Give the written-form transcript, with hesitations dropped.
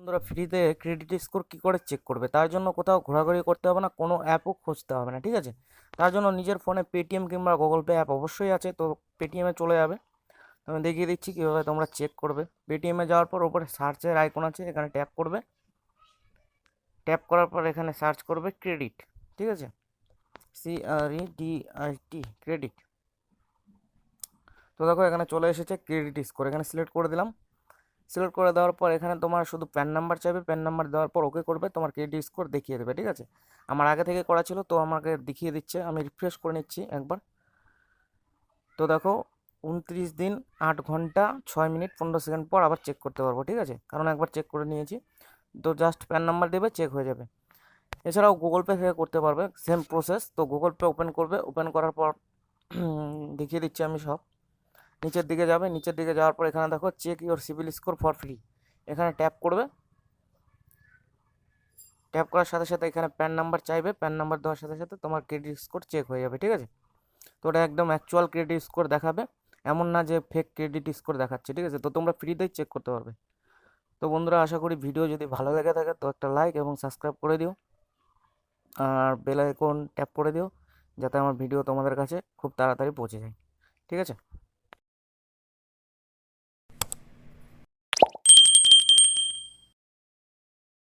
বন্ধুরা ফ্রিতে credit score কী করে চেক করবে, তার জন্য কোথাও ঘোরাঘুরি করতে হবে না, কোনো অ্যাপও খুঁজতে হবে না। ঠিক আছে, তার জন্য নিজের ফোনে পেটিএম কিংবা গুগল পে অ্যাপ অবশ্যই আছে, তো পেটিএমে চলে যাবে। আমি দেখিয়ে দিচ্ছি কীভাবে তোমরা চেক করবে। পেটিএমে যাওয়ার পর ওপরে সার্চের আইকন আছে, এখানে ট্যাপ করবে। ট্যাপ করার পর এখানে সার্চ করবে ক্রেডিট। ঠিক আছে, CREDIT ক্রেডিট। তো দেখো এখানে চলে এসেছে ক্রেডিট স্কোর, এখানে সিলেক্ট করে দিলাম। সিলেক্ট করে দেওয়ার পর এখানে তোমার শুধু প্যান নাম্বার চাইবে, প্যান নাম্বার দেওয়ার পর ওকে করবে, তোমার ক্রেডিট স্কোর দেখিয়ে দেবে। ঠিক আছে, আমার আগে থেকে করা ছিল তো আমাকে দেখিয়ে দিচ্ছে, আমি রিফ্রেশ করে নিচ্ছি একবার। তো দেখো 29 দিন 8 ঘন্টা 6 মিনিট 15 সেকেন্ড পর আবার চেক করতে পারবো। ঠিক আছে, কারণ একবার চেক করে নিয়েছি। তো জাস্ট প্যান নাম্বার দেবে, চেক হয়ে যাবে। এছাড়াও গুগল পে থেকে করতে পারবে, সেম প্রসেস। তো গুগল পে ওপেন করবে, ওপেন করার পর দেখিয়ে দিচ্ছি আমি সব। নিচের দিকে যাবে, নিচের দিকে যাওয়ার পর এখানে দেখো check your CIBIL score for free, এখানে ট্যাপ করবে। ট্যাপ করার সাথে সাথে এখানে প্যান নাম্বার চাইবে, প্যান নাম্বার দেওয়ার সাথে সাথে তোমার ক্রেডিট স্কোর চেক হয়ে যাবে। ঠিক আছে, তো ওটা একদম অ্যাকচুয়াল ক্রেডিট স্কোর দেখাবে, এমন না যে ফেক ক্রেডিট স্কোর দেখাচ্ছে। ঠিক আছে, তো তোমরা ফ্রিতেই চেক করতে পারবে। তো বন্ধুরা আশা করি ভিডিও যদি ভালো লেগে থাকে তো একটা লাইক এবং সাবস্ক্রাইব করে দিও, আর বেল আইকন ট্যাপ করে দিও, যাতে আমার ভিডিও তোমাদের কাছে খুব তাড়াতাড়ি পৌঁছে যায়। ঠিক আছে।